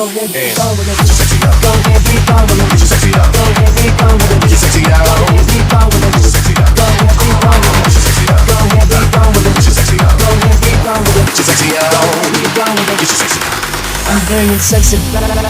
Go ahead, get on with it. Get your sexy up. Go ahead, get on with it. Get your sexy up. Go ahead, get on with it. Get your sexy up. Go ahead, get on with it. Get your sexy up. Go ahead, get on with it. Get your sexy up. Go ahead, get on with it. Get your sexy up. Go ahead, get on with it. Get your sexy up. Go ahead, get on with it. Get your sexy up. I'm bringing sexy back.